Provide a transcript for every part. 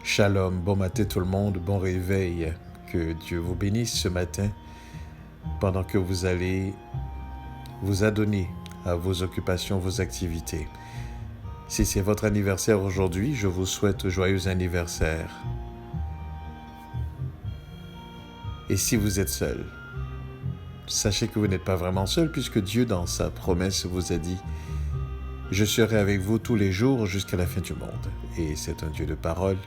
Shalom, bon matin tout le monde, bon réveil. Que Dieu vous bénisse ce matin pendant que vous allez vous adonner à vos occupations, vos activités. Si c'est votre anniversaire aujourd'hui, je vous souhaite joyeux anniversaire. Et si vous êtes seul, sachez que vous n'êtes pas vraiment seul puisque Dieu dans sa promesse vous a dit « Je serai avec vous tous les jours jusqu'à la fin du monde ». Et c'est un Dieu de parole.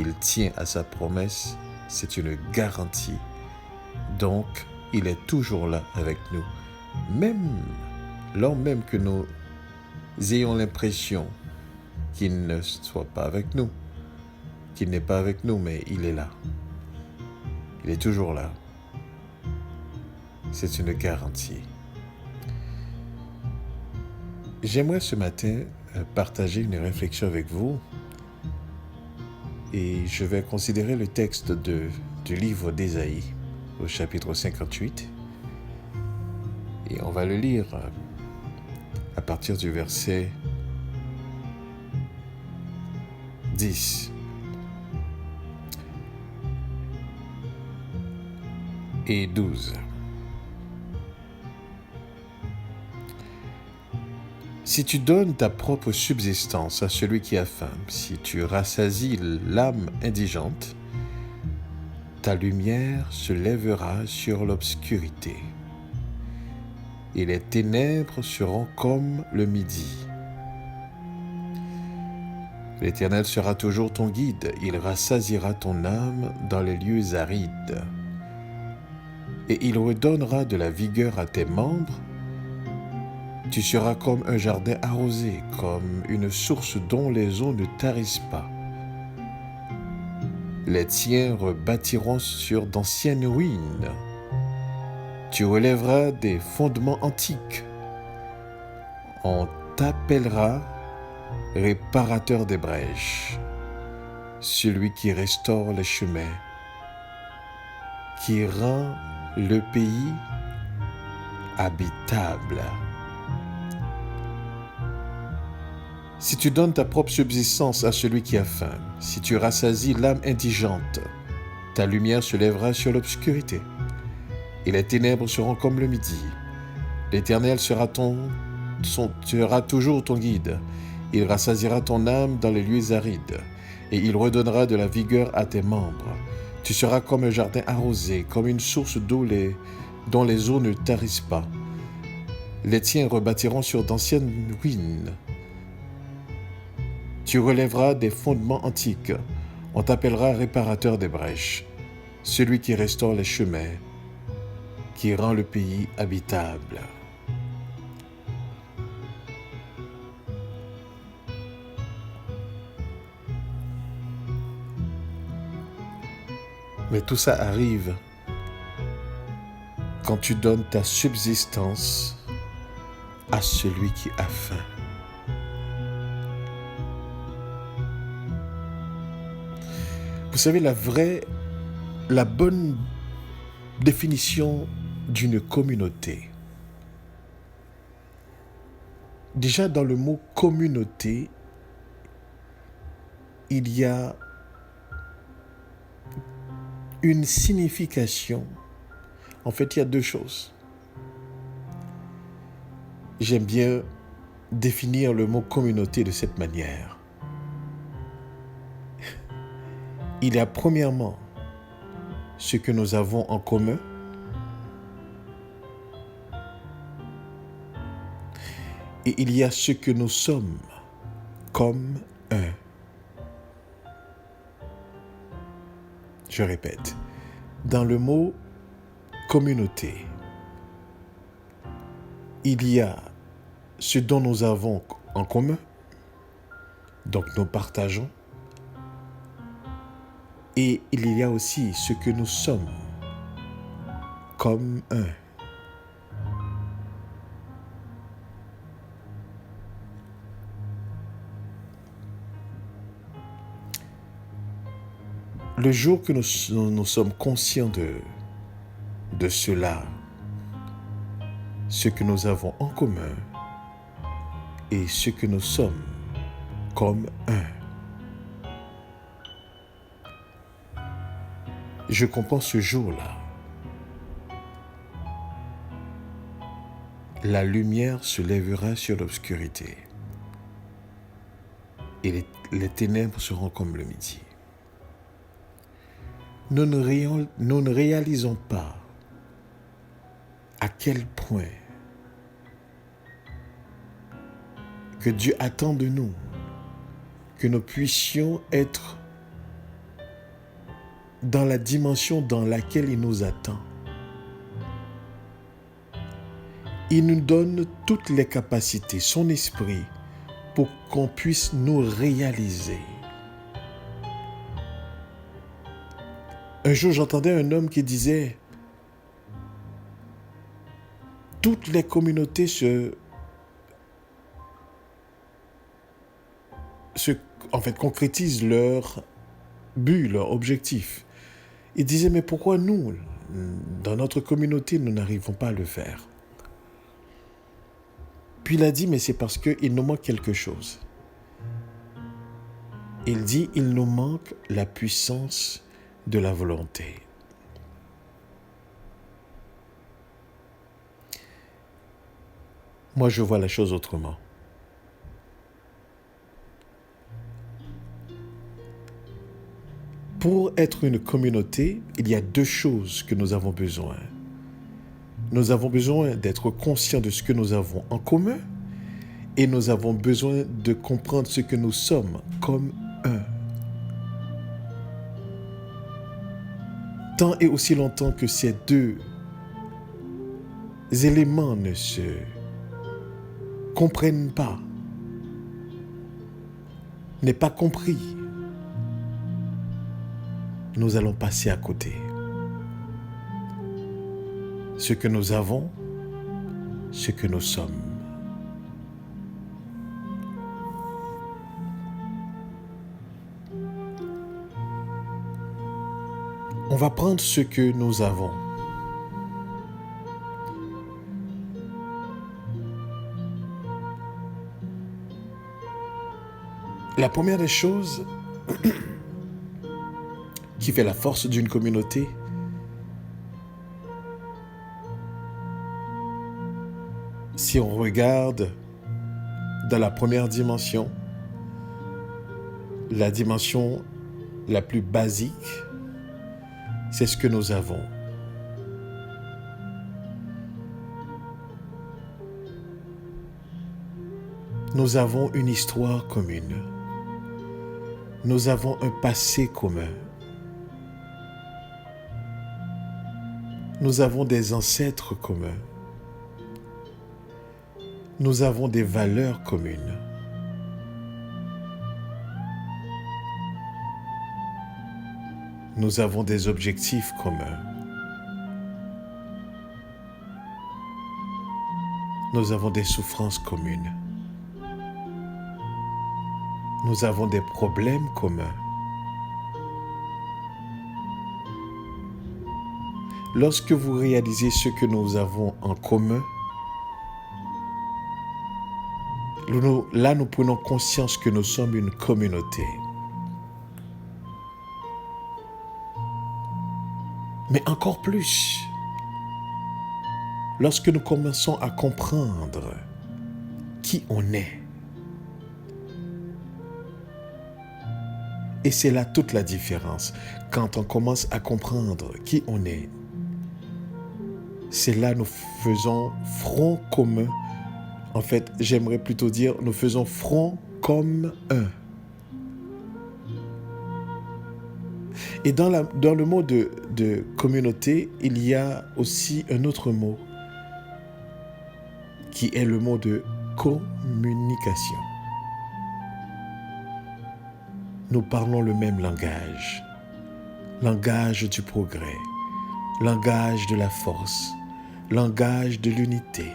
Il tient à sa promesse, c'est une garantie. Donc, il est toujours là avec nous. Même lors même que nous ayons l'impression qu'il ne soit pas avec nous, qu'il n'est pas avec nous, mais il est là. Il est toujours là. C'est une garantie. J'aimerais ce matin partager une réflexion avec vous. Et je vais considérer le texte du livre d'Ésaïe, au chapitre 58. Et on va le lire à partir du verset 10. Et 12. Si tu donnes ta propre subsistance à celui qui a faim, si tu rassasies l'âme indigente, ta lumière se lèvera sur l'obscurité, et les ténèbres seront comme le midi. L'Éternel sera toujours ton guide, il rassasiera ton âme dans les lieux arides, et il redonnera de la vigueur à tes membres. Tu seras comme un jardin arrosé, comme une source dont les eaux ne tarissent pas. Les tiens rebâtiront sur d'anciennes ruines. Tu relèveras des fondements antiques. On t'appellera réparateur des brèches, celui qui restaure les chemins, qui rend le pays habitable. Si tu donnes ta propre subsistance à celui qui a faim, si tu rassasies l'âme indigente, ta lumière se lèvera sur l'obscurité, et les ténèbres seront comme le midi. L'Éternel sera toujours ton guide. Il rassasiera ton âme dans les lieux arides, et il redonnera de la vigueur à tes membres. Tu seras comme un jardin arrosé, comme une source d'eau dont les eaux ne tarissent pas. Les tiens rebâtiront sur d'anciennes ruines. Tu relèveras des fondements antiques. On t'appellera réparateur des brèches, celui qui restaure les chemins, qui rend le pays habitable. Mais tout ça arrive quand tu donnes ta subsistance à celui qui a faim. Vous savez, la bonne définition d'une communauté. Déjà, dans le mot communauté, il y a une signification. En fait, il y a deux choses. J'aime bien définir le mot communauté de cette manière. Il y a premièrement ce que nous avons en commun, et il y a ce que nous sommes comme un. Je répète, dans le mot communauté, il y a ce dont nous avons en commun, donc nous partageons, et il y a aussi ce que nous sommes comme un. Le jour que nous sommes conscients de cela, ce que nous avons en commun et ce que nous sommes comme un, je comprends ce jour-là. La lumière se lèvera sur l'obscurité et les ténèbres seront comme le midi. Nous ne réalisons pas à quel point que Dieu attend de nous que nous puissions être dans la dimension dans laquelle il nous attend. Il nous donne toutes les capacités, son esprit, pour qu'on puisse nous réaliser. Un jour, j'entendais un homme qui disait « Toutes les communautés concrétisent leur but, leur objectif. » Il disait « Mais pourquoi nous, dans notre communauté, nous n'arrivons pas à le faire ?» Puis il a dit « Mais c'est parce qu'il nous manque quelque chose. » Il dit « Il nous manque la puissance de la volonté. » Moi, je vois la chose autrement. Pour être une communauté, il y a deux choses que nous avons besoin. Nous avons besoin d'être conscients de ce que nous avons en commun et nous avons besoin de comprendre ce que nous sommes comme un. Tant et aussi longtemps que ces deux éléments ne se comprennent pas, n'est pas compris, nous allons passer à côté. Ce que nous avons, ce que nous sommes. On va prendre ce que nous avons. La première des choses qui fait la force d'une communauté, si on regarde dans la première dimension, la dimension la plus basique, c'est ce que nous avons. Nous avons une histoire commune. Nous avons un passé commun. Nous avons des ancêtres communs. Nous avons des valeurs communes. Nous avons des objectifs communs. Nous avons des souffrances communes. Nous avons des problèmes communs. Lorsque vous réalisez ce que nous avons en commun, là nous prenons conscience que nous sommes une communauté. Mais encore plus, lorsque nous commençons à comprendre qui on est. Et c'est là toute la différence. Quand on commence à comprendre qui on est, c'est là nous faisons front commun. En fait, j'aimerais plutôt dire, nous faisons front comme un. Et dans le mot de communauté, il y a aussi un autre mot qui est le mot de communication. Nous parlons le même langage, langage du progrès, langage de la force, langage de l'unité.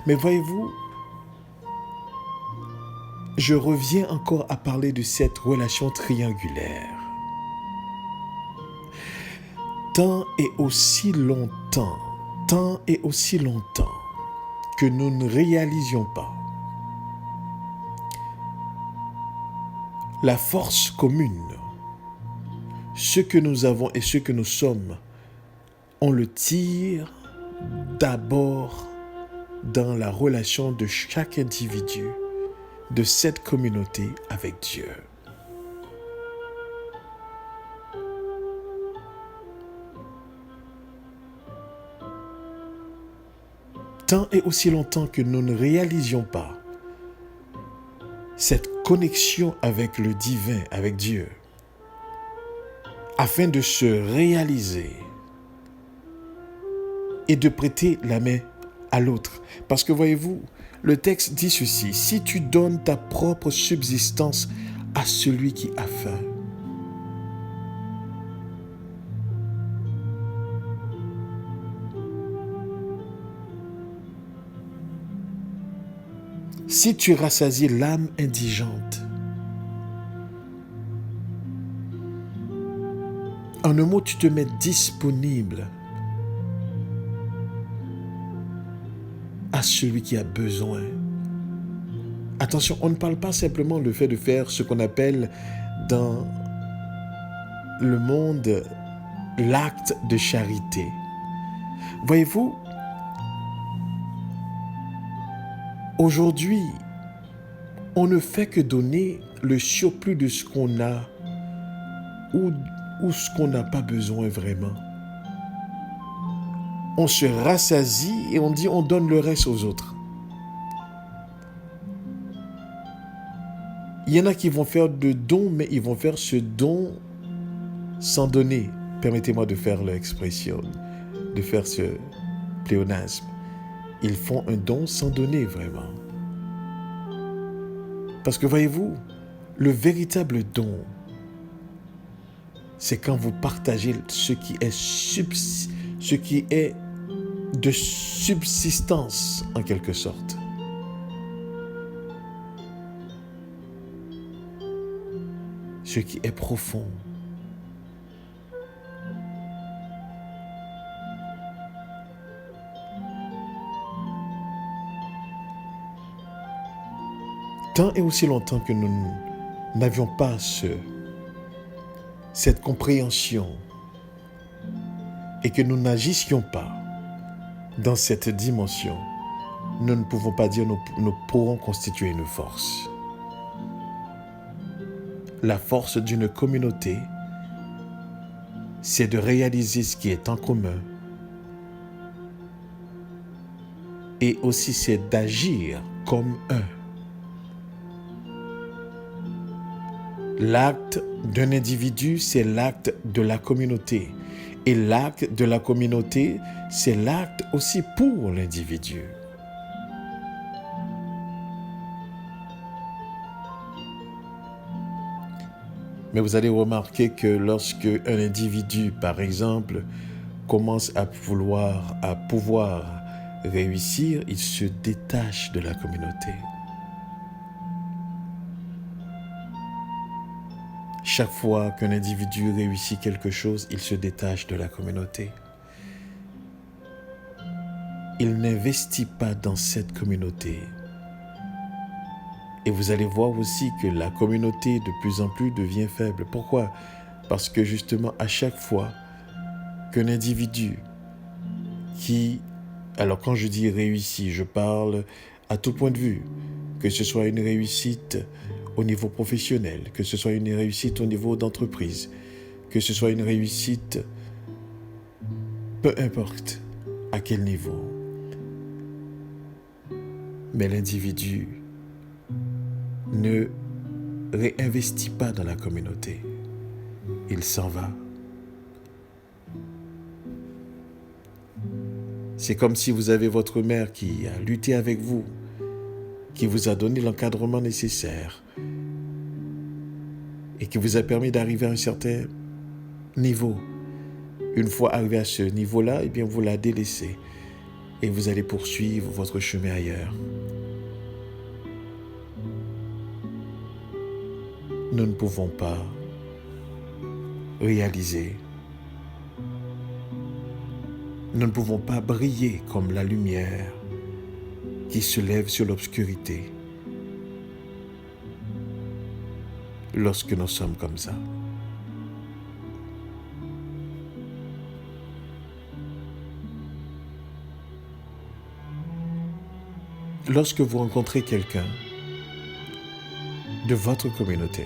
Mais voyez-vous, je reviens encore à parler de cette relation triangulaire. Tant et aussi longtemps que nous ne réalisions pas La force commune, ce que nous avons et ce que nous sommes, on le tire d'abord dans la relation de chaque individu de cette communauté avec Dieu. Tant et aussi longtemps que nous ne réalisions pas cette connexion avec le divin, avec Dieu, afin de se réaliser et de prêter la main à l'autre. Parce que voyez-vous, le texte dit ceci: si tu donnes ta propre subsistance à celui qui a faim, si tu rassasies l'âme indigente, en un mot, tu te mets disponible à celui qui a besoin. Attention, on ne parle pas simplement le fait de faire ce qu'on appelle dans le monde l'acte de charité. Voyez-vous, aujourd'hui, on ne fait que donner le surplus de ce qu'on a ou ce qu'on n'a pas besoin vraiment. On se rassasie et on dit on donne le reste aux autres. Il y en a qui vont faire de dons, mais ils vont faire ce don sans donner. Permettez-moi de faire l'expression, de faire ce pléonasme. Ils font un don sans donner vraiment. Parce que voyez-vous, le véritable don, c'est quand vous partagez ce qui est de subsistance en quelque sorte. Ce qui est profond. Tant et aussi longtemps que nous n'avions pas cette compréhension et que nous n'agissions pas dans cette dimension, nous ne pouvons pas dire nous pourrons constituer une force. La force d'une communauté, c'est de réaliser ce qui est en commun et aussi c'est d'agir comme un. L'acte d'un individu, c'est l'acte de la communauté. Et l'acte de la communauté, c'est l'acte aussi pour l'individu. Mais vous allez remarquer que lorsque un individu, par exemple, commence à pouvoir réussir, il se détache de la communauté. Chaque fois qu'un individu réussit quelque chose, il se détache de la communauté. Il n'investit pas dans cette communauté. Et vous allez voir aussi que la communauté de plus en plus devient faible. Pourquoi? Parce que justement, à chaque fois qu'un individu alors quand je dis réussit, je parle à tout point de vue, que ce soit une réussite au niveau professionnel, que ce soit une réussite au niveau d'entreprise, que ce soit une réussite, peu importe à quel niveau. Mais l'individu ne réinvestit pas dans la communauté. Il s'en va. C'est comme si vous avez votre mère qui a lutté avec vous, qui vous a donné l'encadrement nécessaire et qui vous a permis d'arriver à un certain niveau. Une fois arrivé à ce niveau-là, eh bien vous la délaissez et vous allez poursuivre votre chemin ailleurs. Nous ne pouvons pas réaliser. Nous ne pouvons pas briller comme la lumière qui se lève sur l'obscurité. lorsque nous sommes comme ça. Lorsque vous rencontrez quelqu'un de votre communauté,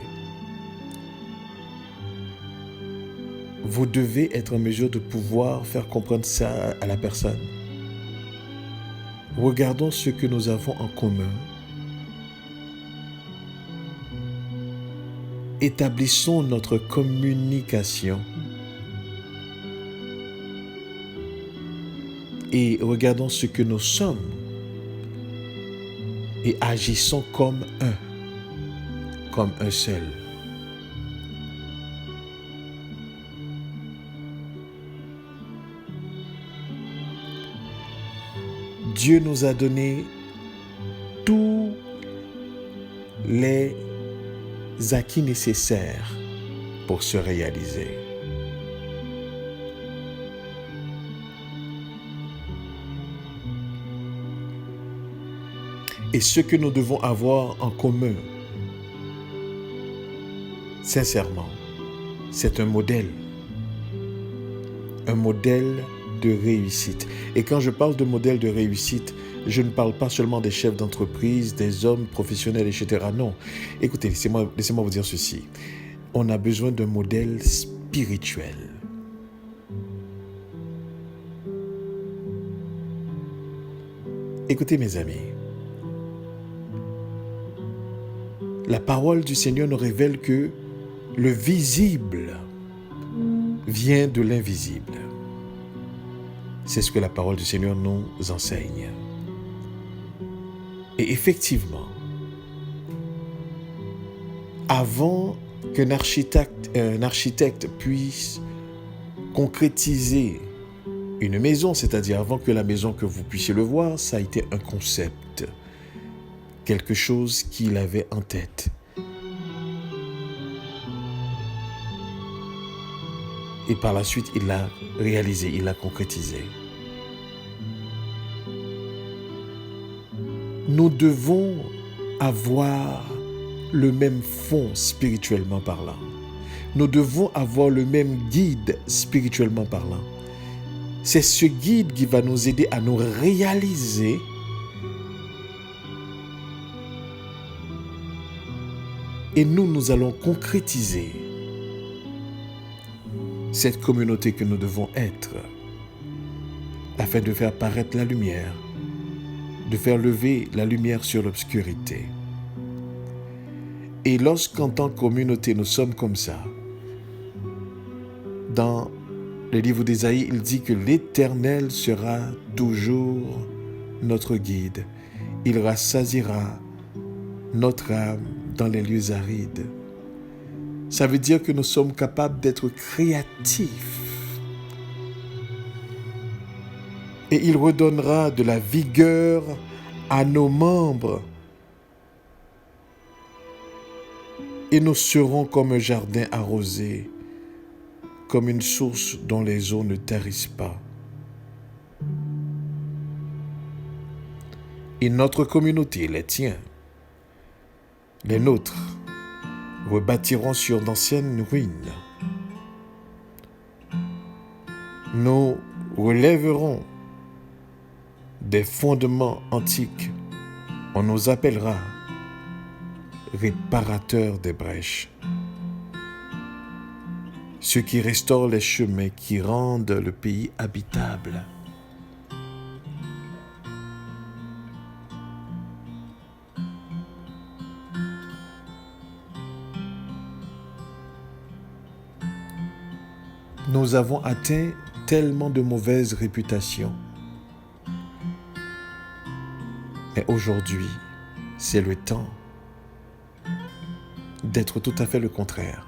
vous devez être en mesure de pouvoir faire comprendre ça à la personne. Regardons ce que nous avons en commun. Établissons notre communication et regardons ce que nous sommes et agissons comme un seul. Dieu nous a donné tous les acquis nécessaires pour se réaliser. Et ce que nous devons avoir en commun, sincèrement, c'est un modèle de réussite. Et quand je parle de modèle de réussite, je ne parle pas seulement des chefs d'entreprise, des hommes professionnels, etc. Non. Écoutez, laissez-moi vous dire ceci. On a besoin d'un modèle spirituel. Écoutez, mes amis. La parole du Seigneur nous révèle que le visible vient de l'invisible. C'est ce que la parole du Seigneur nous enseigne. Et effectivement, avant qu'un architecte puisse concrétiser une maison, c'est-à-dire avant que la maison que vous puissiez le voir, ça a été un concept, quelque chose qu'il avait en tête. Et par la suite, il l'a réalisé, il l'a concrétisé. Nous devons avoir le même fond spirituellement parlant. Nous devons avoir le même guide spirituellement parlant. C'est ce guide qui va nous aider à nous réaliser et nous allons concrétiser cette communauté que nous devons être afin de faire paraître la lumière, de faire lever la lumière sur l'obscurité. Et lorsqu'en tant que communauté nous sommes comme ça, dans le livre d'Ésaïe, il dit que l'Éternel sera toujours notre guide. Il rassasiera notre âme dans les lieux arides. Ça veut dire que nous sommes capables d'être créatifs. Et il redonnera de la vigueur à nos membres. Et nous serons comme un jardin arrosé, comme une source dont les eaux ne tarissent pas. Et notre communauté, les tiens, les nôtres, rebâtiront sur d'anciennes ruines. Nous relèverons des fondements antiques. On nous appellera réparateurs des brèches. Ceux qui restaurent les chemins, qui rendent le pays habitable. Nous avons atteint tellement de mauvaise réputation. Mais aujourd'hui, c'est le temps d'être tout à fait le contraire.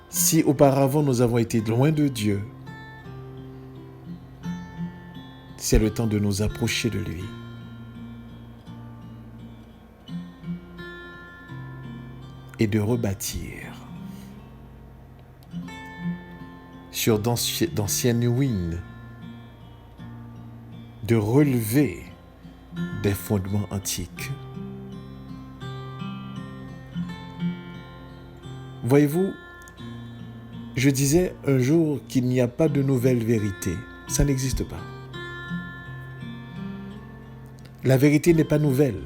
Si auparavant nous avons été loin de Dieu, c'est le temps de nous approcher de lui. Et de rebâtir sur d'anciennes ruines, de relever des fondements antiques. Voyez-vous, je disais un jour qu'il n'y a pas de nouvelle vérité. Ça n'existe pas. La vérité n'est pas nouvelle.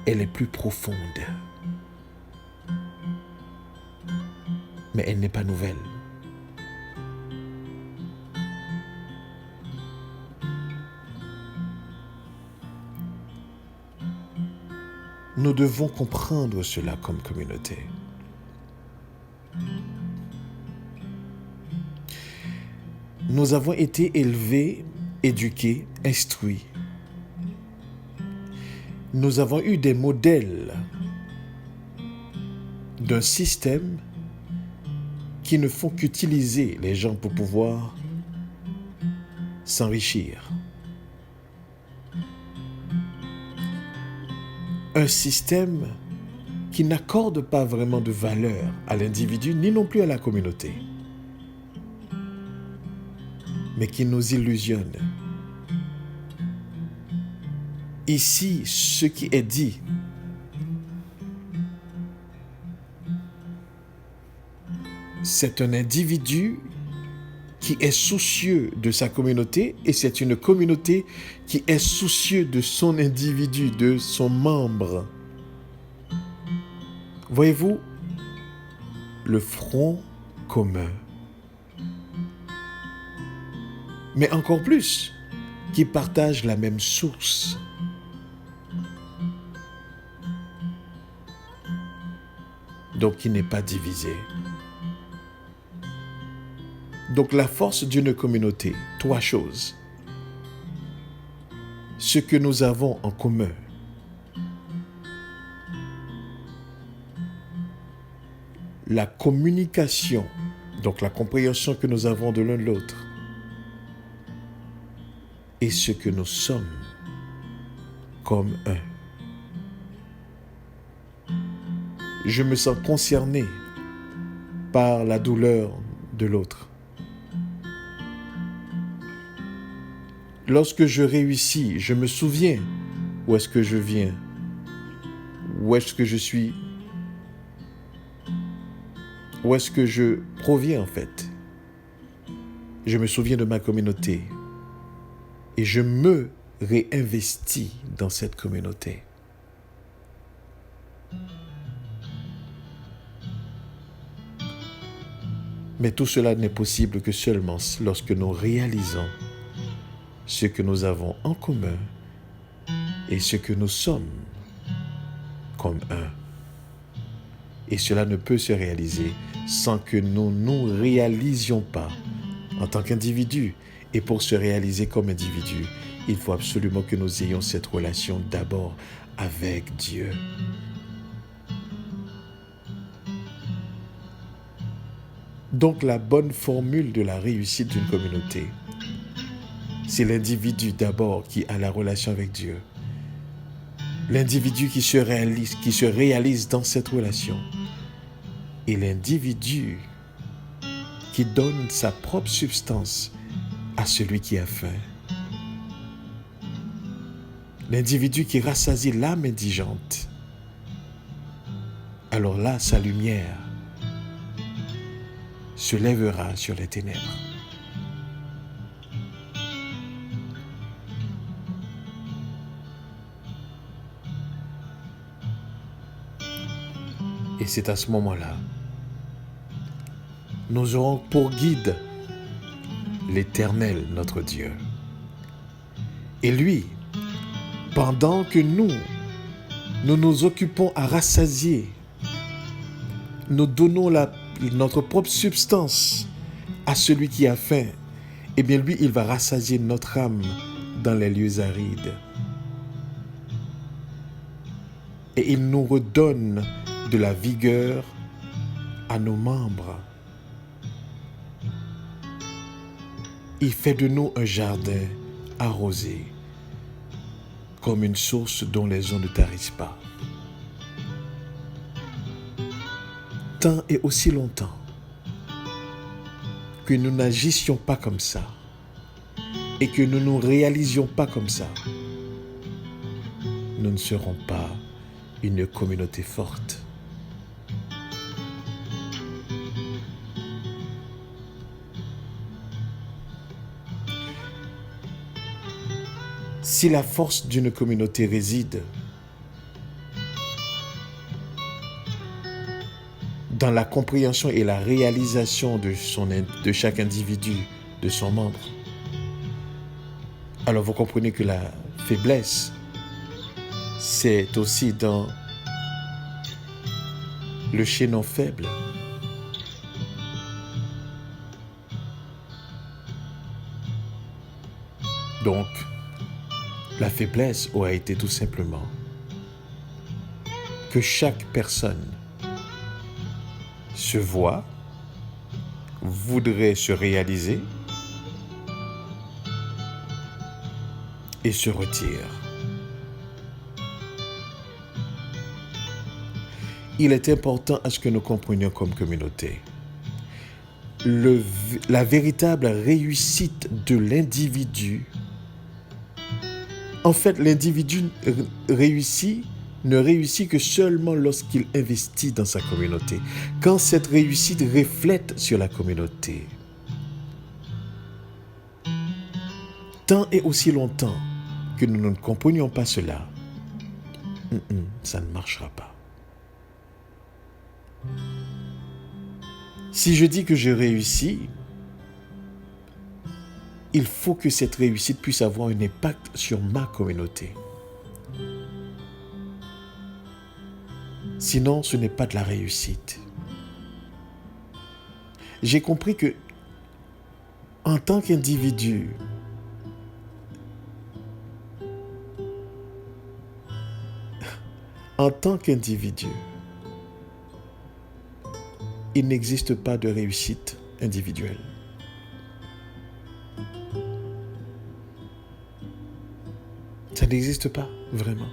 Elle est plus profonde. Mais elle n'est pas nouvelle. Nous devons comprendre cela comme communauté. Nous avons été élevés, éduqués, instruits. Nous avons eu des modèles d'un système qui ne font qu'utiliser les gens pour pouvoir s'enrichir. Un système qui n'accorde pas vraiment de valeur à l'individu ni non plus à la communauté, mais qui nous illusionne. Ici, ce qui est dit c'est un individu qui est soucieux de sa communauté et c'est une communauté qui est soucieuse de son individu, de son membre. Voyez-vous, le front commun. Mais encore plus, qui partagent la même source. Donc qui n'est pas divisé. Donc la force d'une communauté, trois choses. Ce que nous avons en commun. La communication, donc la compréhension que nous avons de l'un de l'autre. Et ce que nous sommes comme un. Je me sens concerné par la douleur de l'autre. Lorsque je réussis, je me souviens où est-ce que je viens, où est-ce que je suis, où est-ce que je proviens en fait. Je me souviens de ma communauté et je me réinvestis dans cette communauté. Mais tout cela n'est possible que seulement lorsque nous réalisons ce que nous avons en commun et ce que nous sommes comme un. Et cela ne peut se réaliser sans que nous nous réalisions pas en tant qu'individus. Et pour se réaliser comme individu, il faut absolument que nous ayons cette relation d'abord avec Dieu. Donc la bonne formule de la réussite d'une communauté, c'est l'individu d'abord qui a la relation avec Dieu. L'individu qui se réalise dans cette relation. Et l'individu qui donne sa propre substance à celui qui a faim. L'individu qui rassasie l'âme indigente. Alors là, sa lumière se lèvera sur les ténèbres. Et c'est à ce moment-là, nous aurons pour guide l'Éternel, notre Dieu. Et lui, pendant que nous nous occupons à rassasier, nous donnons notre propre substance à celui qui a faim, eh bien lui, il va rassasier notre âme dans les lieux arides. Et il nous redonne de la vigueur à nos membres. Il fait de nous un jardin arrosé, comme une source dont les eaux ne tarissent pas. Tant et aussi longtemps que nous n'agissions pas comme ça et que nous ne nous réalisions pas comme ça, nous ne serons pas une communauté forte. Si la force d'une communauté réside dans la compréhension et la réalisation de chaque individu, de son membre, alors vous comprenez que la faiblesse, c'est aussi dans le chaînon faible. Donc, la faiblesse aurait été tout simplement que chaque personne se voit, voudrait se réaliser et se retire. Il est important à ce que nous comprenions comme communauté la véritable réussite de l'individu. En fait, l'individu ne réussit que seulement lorsqu'il investit dans sa communauté, quand cette réussite reflète sur la communauté. Tant et aussi longtemps que nous ne comprenions pas cela, ça ne marchera pas. Si je dis que je réussis, il faut que cette réussite puisse avoir un impact sur ma communauté. Sinon, ce n'est pas de la réussite. J'ai compris que, en tant qu'individu, il n'existe pas de réussite individuelle. Ça n'existe pas, vraiment.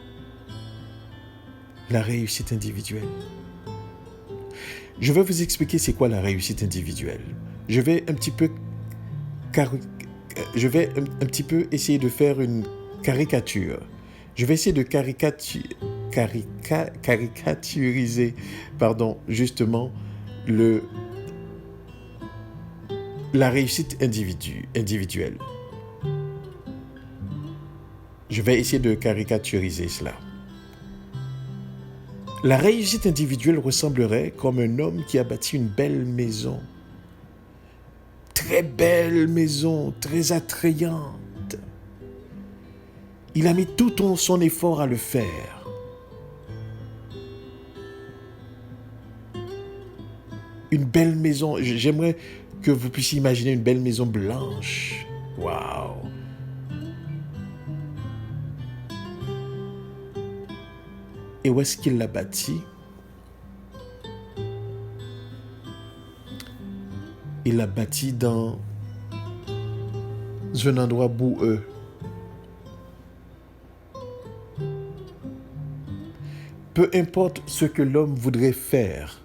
La réussite individuelle. Je vais vous expliquer c'est quoi la réussite individuelle. Je vais un petit peu essayer de faire une caricature. Je vais essayer de caricaturiser, justement, la réussite individuelle. Je vais essayer de caricaturiser cela. La réussite individuelle ressemblerait comme un homme qui a bâti une belle maison. Très belle maison, très attrayante. Il a mis tout son effort à le faire. Une belle maison, j'aimerais que vous puissiez imaginer une belle maison blanche. Waouh! Et où est-ce qu'il l'a bâti? Il l'a bâti dans un endroit boueux. Peu importe ce que l'homme voudrait faire,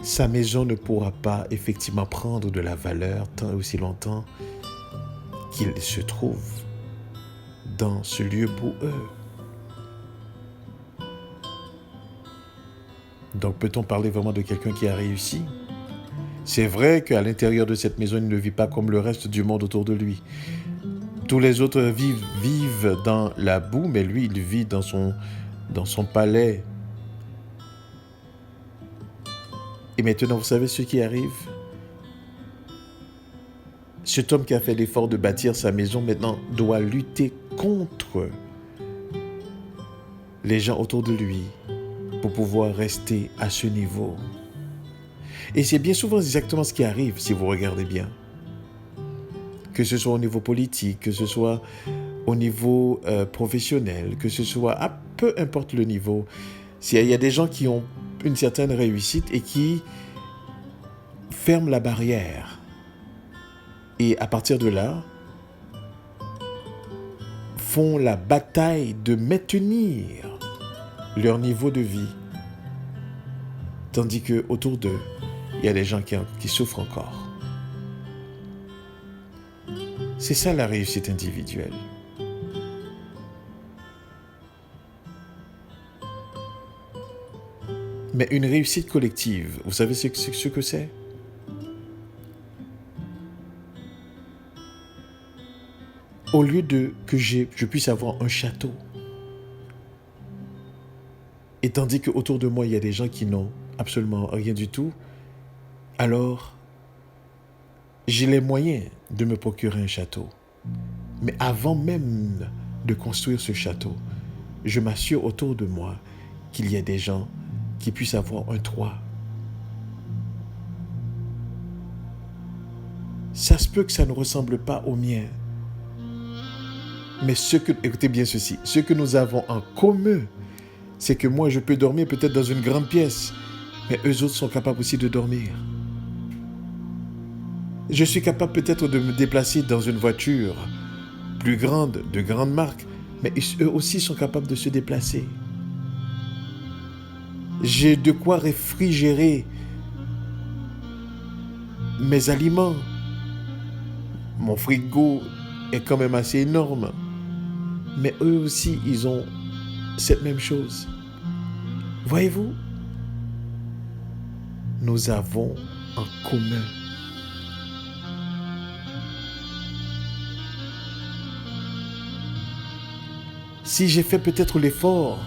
sa maison ne pourra pas effectivement prendre de la valeur tant et aussi longtemps qu'il se trouve dans ce lieu boueux. Donc, peut-on parler vraiment de quelqu'un qui a réussi? C'est vrai qu'à l'intérieur de cette maison, il ne vit pas comme le reste du monde autour de lui. Tous les autres vivent dans la boue, mais lui, il vit dans son palais. Et maintenant, vous savez ce qui arrive? Cet homme qui a fait l'effort de bâtir sa maison, maintenant, doit lutter contre les gens autour de lui pour pouvoir rester à ce niveau. Et c'est bien souvent exactement ce qui arrive si vous regardez bien. Que ce soit au niveau politique, que ce soit au niveau professionnel, que ce soit à peu importe le niveau. Il y a des gens qui ont une certaine réussite et qui ferment la barrière. Et à partir de là, font la bataille de maintenir leur niveau de vie. Tandis qu'autour d'eux, il y a des gens qui souffrent encore. C'est ça la réussite individuelle. Mais une réussite collective, vous savez ce que c'est? Au lieu que je puisse avoir un château. Et tandis qu'autour de moi, il y a des gens qui n'ont absolument rien du tout, alors j'ai les moyens de me procurer un château. Mais avant même de construire ce château, je m'assure autour de moi qu'il y a des gens qui puissent avoir un toit. Ça se peut que ça ne ressemble pas au mien. Mais écoutez bien ceci, ce que nous avons en commun, c'est que moi je peux dormir peut-être dans une grande pièce, mais eux autres sont capables aussi de dormir. Je suis capable peut-être de me déplacer dans une voiture plus grande, de grande marque, mais eux aussi sont capables de se déplacer. J'ai de quoi réfrigérer mes aliments. Mon frigo est quand même assez énorme. Mais eux aussi, ils ont cette même chose. Voyez-vous, nous avons en commun. Si j'ai fait peut-être l'effort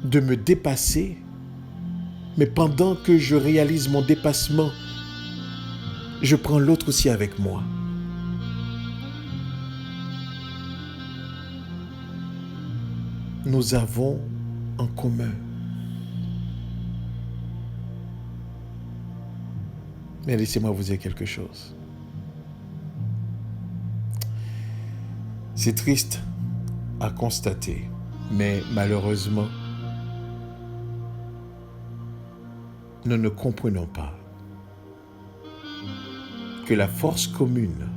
de me dépasser, mais pendant que je réalise mon dépassement, je prends l'autre aussi avec moi. Nous avons en commun. Mais laissez-moi vous dire quelque chose. C'est triste à constater, mais malheureusement, nous ne comprenons pas que la force commune,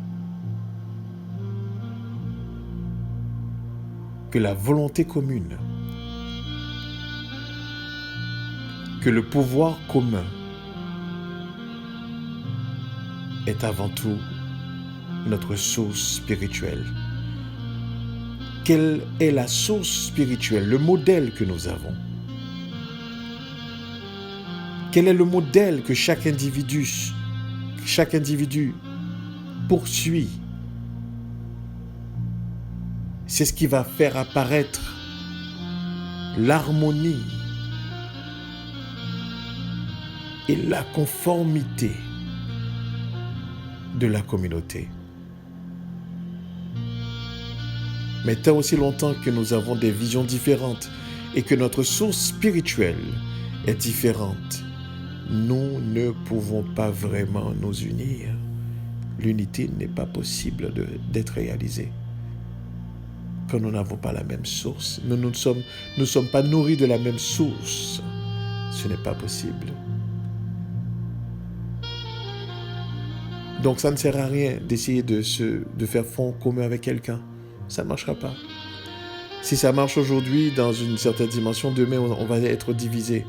que la volonté commune, que le pouvoir commun est avant tout notre source spirituelle. Quelle est la source spirituelle, le modèle que nous avons? Quel est le modèle que chaque individu poursuit? C'est ce qui va faire apparaître l'harmonie et la conformité de la communauté. Mais tant aussi longtemps que nous avons des visions différentes et que notre source spirituelle est différente, nous ne pouvons pas vraiment nous unir. L'unité n'est pas possible d'être réalisée quand nous n'avons pas la même source. Nous ne sommes pas nourris de la même source. Ce n'est pas possible. Donc ça ne sert à rien d'essayer de faire front commun avec quelqu'un. Ça ne marchera pas. Si ça marche aujourd'hui dans une certaine dimension, demain on va être divisé.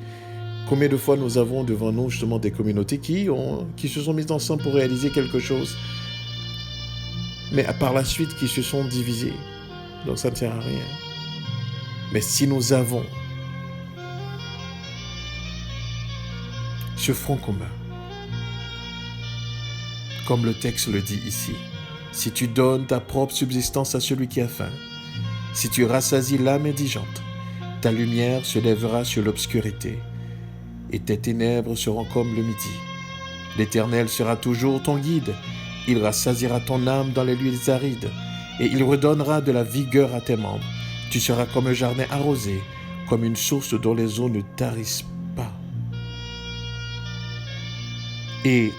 Combien de fois nous avons devant nous justement des communautés qui se sont mises ensemble pour réaliser quelque chose, mais par la suite qui se sont divisées. Donc ça ne sert à rien. Mais si nous avons ce front commun, comme le texte le dit ici, si tu donnes ta propre subsistance à celui qui a faim, si tu rassasies l'âme indigente, ta lumière se lèvera sur l'obscurité et tes ténèbres seront comme le midi. L'Éternel sera toujours ton guide, il rassasiera ton âme dans les lieux arides et il redonnera de la vigueur à tes membres. Tu seras comme un jardin arrosé, comme une source dont les eaux ne tarissent pas. Et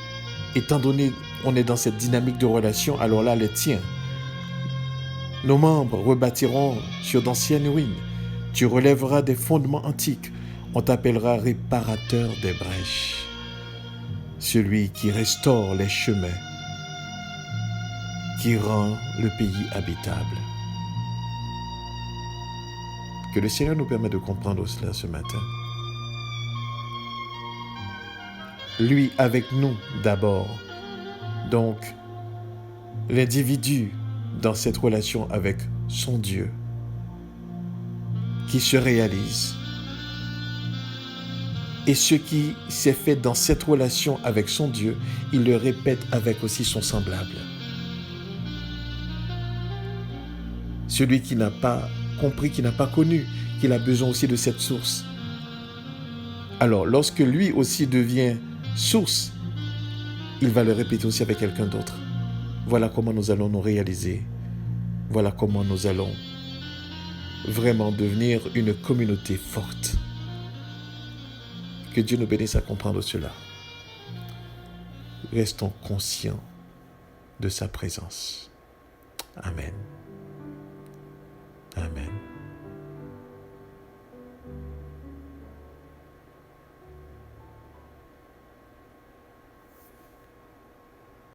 étant donné qu'on est dans cette dynamique de relation, alors là, les tiens. Nos membres rebâtiront sur d'anciennes ruines. Tu relèveras des fondements antiques. On t'appellera réparateur des brèches. Celui qui restaure les chemins, qui rend le pays habitable. Que le Seigneur nous permette de comprendre cela ce matin. Lui avec nous d'abord. Donc, l'individu dans cette relation avec son Dieu qui se réalise. Et ce qui s'est fait dans cette relation avec son Dieu, il le répète avec aussi son semblable. celui qui n'a pas compris, qui n'a pas connu, qu'il a besoin aussi de cette source. Alors, lorsque lui aussi devient source, il va le répéter aussi avec quelqu'un d'autre. Voilà comment nous allons nous réaliser. Voilà comment nous allons vraiment devenir une communauté forte. Que Dieu nous bénisse à comprendre cela. Restons conscients de sa présence. Amen. Amen.